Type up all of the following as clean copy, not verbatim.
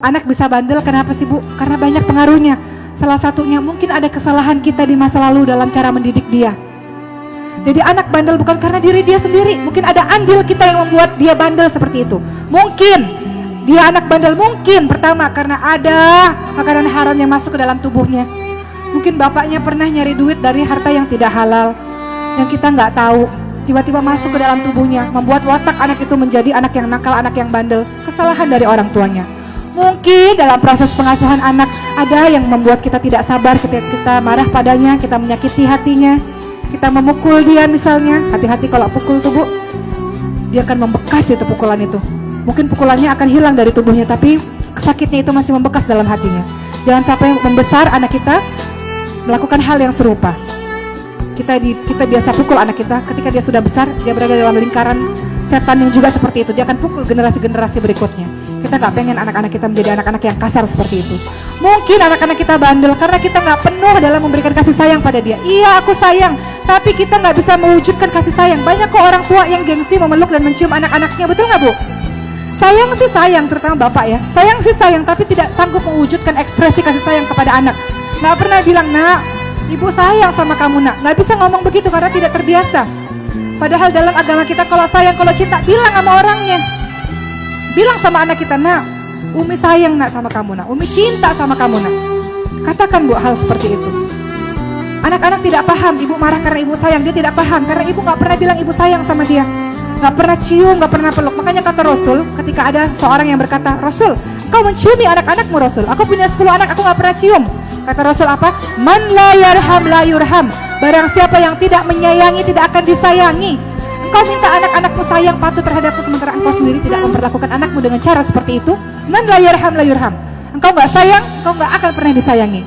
Anak bisa bandel kenapa sih Bu? Karena banyak pengaruhnya. Salah satunya mungkin ada kesalahan kita di masa lalu dalam cara mendidik dia. Jadi anak bandel bukan karena diri dia sendiri. Mungkin ada andil kita yang membuat dia bandel seperti itu. Mungkin dia anak bandel, mungkin pertama karena ada makanan haram yang masuk ke dalam tubuhnya. Mungkin bapaknya pernah nyari duit dari harta yang tidak halal, yang kita nggak tahu. Tiba-tiba masuk ke dalam tubuhnya, membuat watak anak itu menjadi anak yang nakal, anak yang bandel. Kesalahan dari orang tuanya. Mungkin dalam proses pengasuhan anak ada yang membuat kita tidak sabar ketika kita marah padanya, kita menyakiti hatinya, kita memukul dia misalnya. Hati-hati kalau pukul tuh Bu, dia akan membekas itu pukulan itu. Mungkin pukulannya akan hilang dari tubuhnya, tapi sakitnya itu masih membekas dalam hatinya. Jangan sampai membesar anak kita melakukan hal yang serupa. Kita biasa pukul anak kita, ketika dia sudah besar, dia berada dalam lingkaran setan yang juga seperti itu. Dia akan pukul generasi-generasi berikutnya. Kita gak pengen anak-anak kita menjadi anak-anak yang kasar seperti itu. Mungkin anak-anak kita bandel karena kita gak penuh dalam memberikan kasih sayang pada dia. Iya aku sayang, tapi kita gak bisa mewujudkan kasih sayang. Banyak kok orang tua yang gengsi memeluk dan mencium anak-anaknya, betul gak Bu? Sayang sih sayang, terutama bapak ya. Sayang sih sayang, tapi tidak sanggup mewujudkan ekspresi kasih sayang kepada anak. Gak pernah bilang, nak, ibu sayang sama kamu nak. Gak bisa ngomong begitu karena tidak terbiasa. Padahal dalam agama kita kalau sayang, kalau cinta, bilang sama orangnya. Bilang sama anak kita, nak, Umi sayang nak sama kamu nak, Umi cinta sama kamu nak. Katakan Bu hal seperti itu. Anak-anak tidak paham, ibu marah karena ibu sayang. Dia tidak paham karena ibu gak pernah bilang ibu sayang sama dia, gak pernah cium, gak pernah peluk. Makanya kata Rasul, ketika ada seorang yang berkata, Rasul, kau menciumi anak-anakmu Rasul. Aku punya 10 anak, aku gak pernah cium. Kata Rasul apa? Man la yarham la yurham. Barang siapa yang tidak menyayangi tidak akan disayangi. Engkau minta anak-anakmu sayang patuh terhadapmu, sementara engkau sendiri tidak memperlakukan anakmu dengan cara seperti itu. Man la yarham la yurham. Engkau gak sayang, engkau gak akan pernah disayangi.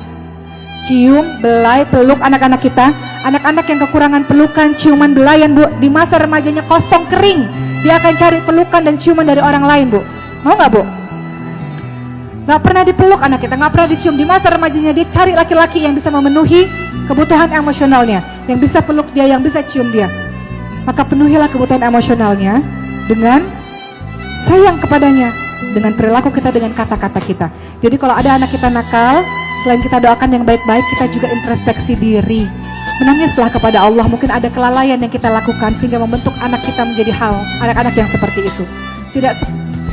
Cium, belai, peluk anak-anak kita. Anak-anak yang kekurangan pelukan, ciuman, belayan Bu, di masa remajanya kosong, kering, dia akan cari pelukan dan ciuman dari orang lain Bu. Mau gak Bu? Gak pernah dipeluk anak kita, gak pernah dicium. Di masa remajanya dia cari laki-laki yang bisa memenuhi kebutuhan emosionalnya, yang bisa peluk dia, yang bisa cium dia. Maka penuhilah kebutuhan emosionalnya dengan sayang kepadanya, dengan perilaku kita, dengan kata-kata kita. Jadi kalau ada anak kita nakal, selain kita doakan yang baik-baik, kita juga introspeksi diri. Menangislah kepada Allah, mungkin ada kelalaian yang kita lakukan sehingga membentuk anak kita menjadi anak-anak yang seperti itu.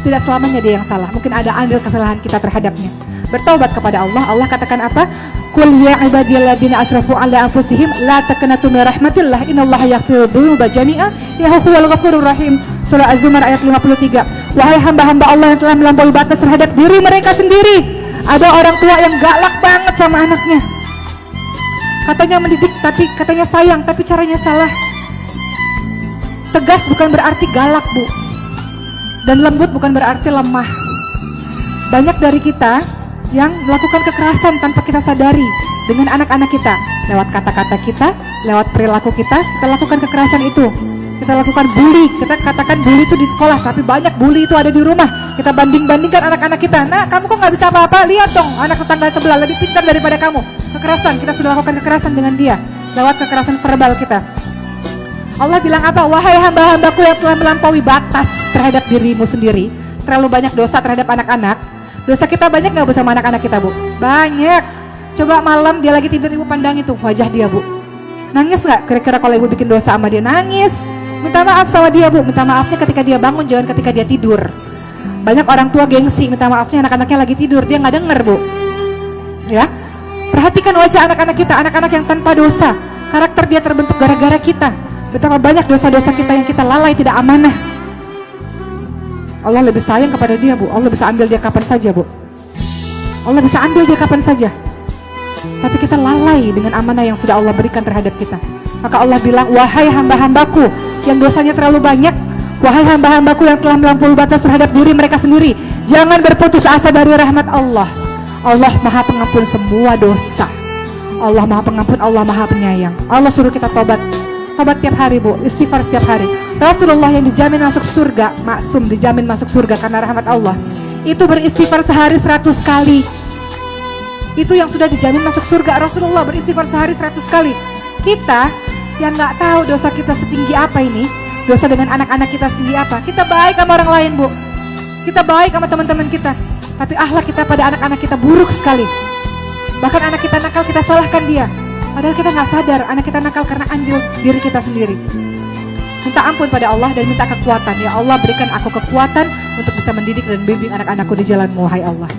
Tidak selamanya dia yang salah, mungkin ada andil kesalahan kita terhadapnya. Bertaubat kepada Allah. Allah katakan apa? Qul ya ibadiyalladzina asrafu ala anfusihim la taqnatu min rahmatillah innallaha yaghfiru dzunuba jami'a innahu huwal ghafurur rahim. Surah Az-Zumar ayat 53. Wahai hamba-hamba Allah yang telah melampaui batas terhadap diri mereka sendiri. Ada orang tua yang galak banget sama anaknya. Katanya mendidik tapi katanya sayang, tapi caranya salah. Tegas bukan berarti galak Bu, dan lembut bukan berarti lemah. Banyak dari kita yang melakukan kekerasan tanpa kita sadari dengan anak-anak kita. Lewat kata-kata kita, lewat perilaku kita lakukan kekerasan itu. Kita lakukan bully, kita katakan bully itu di sekolah, tapi banyak bully itu ada di rumah. Kita banding-bandingkan anak-anak kita. Nah, kamu kok gak bisa apa-apa? Lihat dong, anak tetangga sebelah lebih pintar daripada kamu. Kekerasan, kita sudah lakukan kekerasan dengan dia lewat kekerasan verbal kita. Allah bilang apa? Wahai hamba-hambaku yang telah melampaui batas terhadap dirimu sendiri. Terlalu banyak dosa terhadap anak-anak. Dosa kita banyak gak Bu sama anak-anak kita Bu? Banyak. Coba malam dia lagi tidur, ibu pandang itu wajah dia Bu. Nangis gak kira-kira kalau ibu bikin dosa sama dia? Nangis. Minta maaf sama dia Bu. Minta maafnya ketika dia bangun, jangan ketika dia tidur. Banyak orang tua gengsi, minta maafnya anak-anaknya lagi tidur, dia gak denger Bu. Ya, perhatikan wajah anak-anak kita, anak-anak yang tanpa dosa. Karakter dia terbentuk gara-gara kita. Betapa banyak dosa-dosa kita yang kita lalai, tidak amanah. Allah lebih sayang kepada dia Bu. Allah bisa ambil dia kapan saja Bu. Allah bisa ambil dia kapan saja. Tapi kita lalai dengan amanah yang sudah Allah berikan terhadap kita. Maka Allah bilang, wahai hamba-hambaku yang dosanya terlalu banyak, wahai hamba-hambaku yang telah melampaui batas terhadap diri mereka sendiri, jangan berputus asa dari rahmat Allah. Allah Maha Pengampun semua dosa. Allah Maha Pengampun, Allah Maha Penyayang. Allah suruh kita tobat. Tobat tiap hari Bu, istighfar setiap hari. Rasulullah yang dijamin masuk surga, maksum dijamin masuk surga karena rahmat Allah, itu beristighfar sehari 100 kali. Itu yang sudah dijamin masuk surga. Rasulullah beristighfar sehari 100 kali. Kita yang gak tahu dosa kita setinggi apa ini, dosa dengan anak-anak kita setinggi apa, kita baik sama orang lain Bu. Kita baik sama teman-teman kita, Tapi akhlak kita pada anak-anak kita buruk sekali. Bahkan anak kita nakal, kita salahkan dia. Padahal kita nggak sadar anak kita nakal karena andil diri kita sendiri. Minta ampun pada Allah dan minta kekuatan. Ya Allah, berikan aku kekuatan untuk bisa mendidik dan bimbing anak-anakku di jalan-Mu, hai Allah.